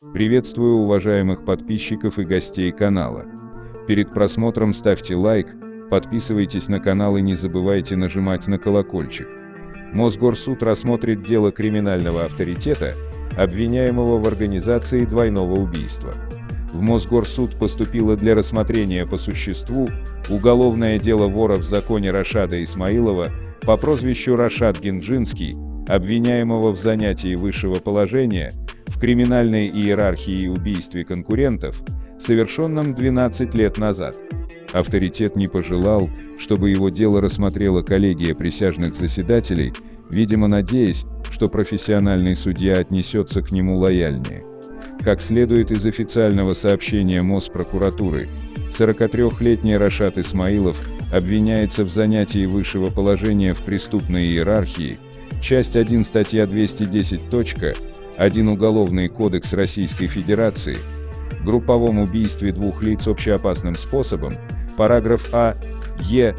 Приветствую уважаемых подписчиков и гостей канала. Перед просмотром ставьте лайк, подписывайтесь на канал и не забывайте нажимать на колокольчик. Мосгорсуд рассмотрит дело криминального авторитета, обвиняемого в организации двойного убийства. В Мосгорсуд поступило для рассмотрения по существу уголовное дело вора в законе Рашада Исмаилова по прозвищу Рашад Гинджинский, обвиняемого в занятии высшего положения в криминальной иерархии и убийстве конкурентов, совершенном 12 лет назад. Авторитет не пожелал, чтобы его дело рассмотрела коллегия присяжных заседателей, видимо надеясь, что профессиональный судья отнесется к нему лояльнее. Как следует из официального сообщения Моспрокуратуры, 43-летний Рашад Исмаилов обвиняется в занятии высшего положения в преступной иерархии, часть 1 статья 210.1 Уголовный кодекс Российской Федерации, групповом убийстве двух лиц общеопасным способом, параграф А, Е,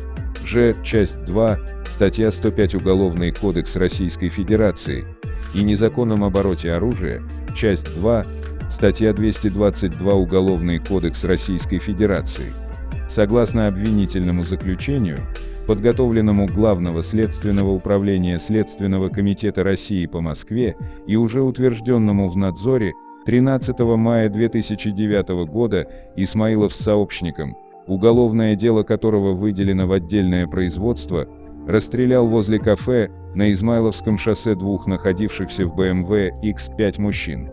Ж, часть 2, статья 105 Уголовный кодекс Российской Федерации, и незаконном обороте оружия, часть 2, статья 222 Уголовный кодекс Российской Федерации. Согласно обвинительному заключению, подготовленному Главного следственного управления Следственного комитета России по Москве и уже утвержденному в надзоре 13 мая 2009 года, Исмаилов с сообщником, уголовное дело которого выделено в отдельное производство, расстрелял возле кафе на Измайловском шоссе двух находившихся в BMW X5 мужчин.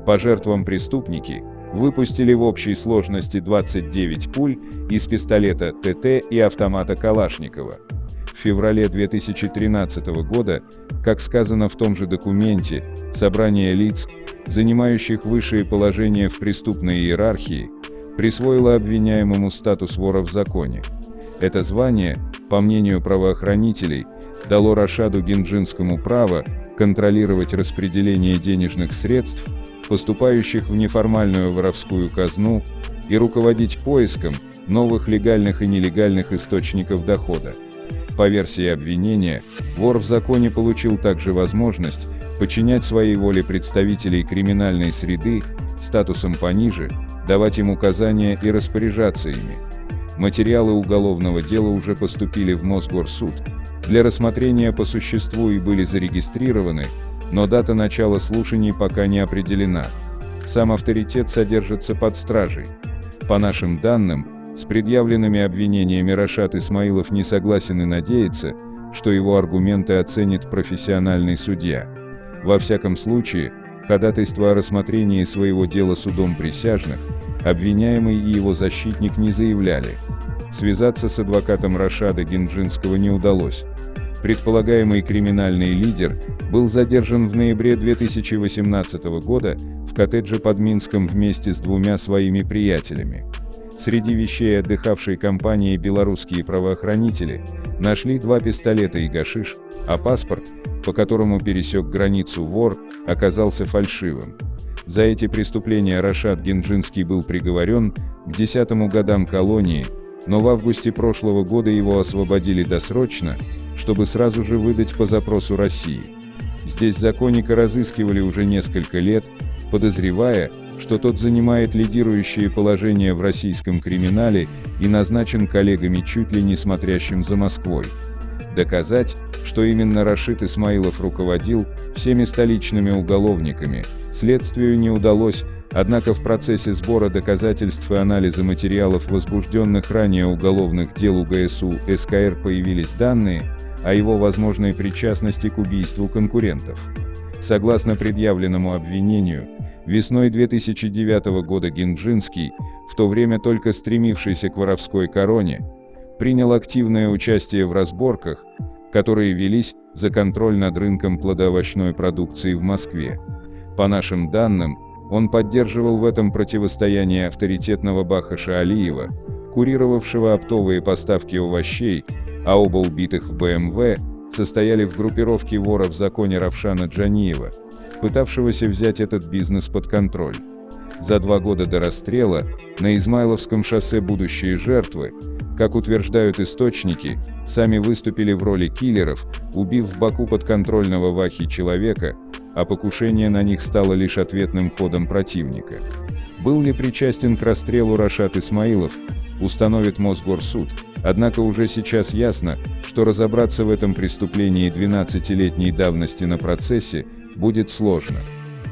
По жертвам преступники выпустили в общей сложности 29 пуль из пистолета ТТ и автомата Калашникова. В феврале 2013 года, как сказано в том же документе, собрание лиц, занимающих высшие положения в преступной иерархии, присвоило обвиняемому статус вора в законе. Это звание, по мнению правоохранителей, дало Рашаду Гинджинскому право контролировать распределение денежных средств, поступающих в неформальную воровскую казну, и руководить поиском новых легальных и нелегальных источников дохода. По версии обвинения, вор в законе получил также возможность подчинять своей воле представителей криминальной среды, статусом пониже, давать им указания и распоряжаться ими. Материалы уголовного дела уже поступили в Мосгорсуд для рассмотрения по существу и были зарегистрированы, но дата начала слушаний пока не определена. Сам авторитет содержится под стражей. По нашим данным, с предъявленными обвинениями Рашад Исмаилов не согласен и надеется, что его аргументы оценит профессиональный судья. Во всяком случае, ходатайство о рассмотрении своего дела судом присяжных обвиняемый и его защитник не заявляли. Связаться с адвокатом Рашада Гинджинского не удалось. Предполагаемый криминальный лидер был задержан в ноябре 2018 года в коттедже под Минском вместе с двумя своими приятелями. Среди вещей отдыхавшей компании белорусские правоохранители нашли 2 пистолета и гашиш, а паспорт, по которому пересек границу вор, оказался фальшивым. За эти преступления Рашад Гинджинский был приговорен к 10 годам колонии, но в августе прошлого года его освободили досрочно, чтобы сразу же выдать по запросу России. Здесь законника разыскивали уже несколько лет, подозревая, что тот занимает лидирующее положение в российском криминале и назначен коллегами чуть ли не смотрящим за Москвой. Доказать, что именно Рашид Исмаилов руководил всеми столичными уголовниками, следствию не удалось, однако в процессе сбора доказательств и анализа материалов возбужденных ранее уголовных дел УГСУ СКР появились данные о его возможной причастности к убийству конкурентов. Согласно предъявленному обвинению, весной 2009 года Гинджинский, в то время только стремившийся к воровской короне, принял активное участие в разборках, которые велись за контроль над рынком плодоовощной продукции в Москве. По нашим данным, он поддерживал в этом противостоянии авторитетного Бахаша Алиева, курировавшего оптовые поставки овощей, а оба убитых в БМВ состояли в группировке вора в законе Равшана Джаниева, пытавшегося взять этот бизнес под контроль. За 2 года до расстрела на Измайловском шоссе будущие жертвы, как утверждают источники, сами выступили в роли киллеров, убив в Баку подконтрольного Вахи человека, а покушение на них стало лишь ответным ходом противника. Был ли причастен к расстрелу Рашад Исмаилов, установит Мосгорсуд, однако уже сейчас ясно, что разобраться в этом преступлении 12-летней давности на процессе будет сложно.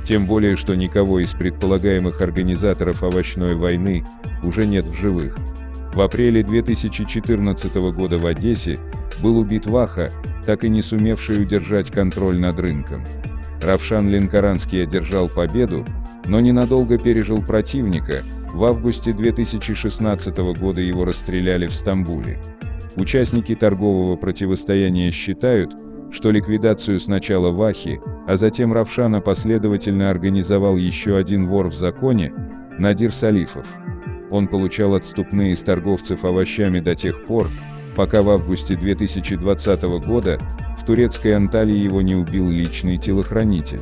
Тем более, что никого из предполагаемых организаторов овощной войны уже нет в живых. В апреле 2014 года в Одессе был убит Ваха, так и не сумевший удержать контроль над рынком. Равшан Ленкоранский одержал победу, но ненадолго пережил противника. В августе 2016 года его расстреляли в Стамбуле. Участники торгового противостояния считают, что ликвидацию сначала Вахи, а затем Равшана последовательно организовал еще один вор в законе – Надир Салифов. Он получал отступные из торговцев овощами до тех пор, пока в августе 2020 года в турецкой Анталии его не убил личный телохранитель.